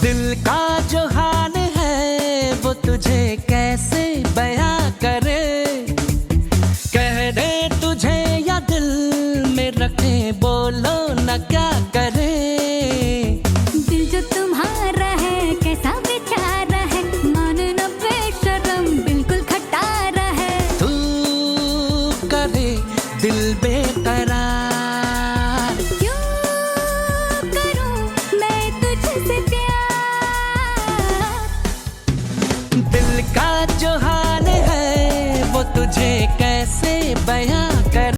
दिल का जो हाल है वो तुझे कैसे बयां करे, कह दे तुझे या दिल में रखे, बोलो न क्या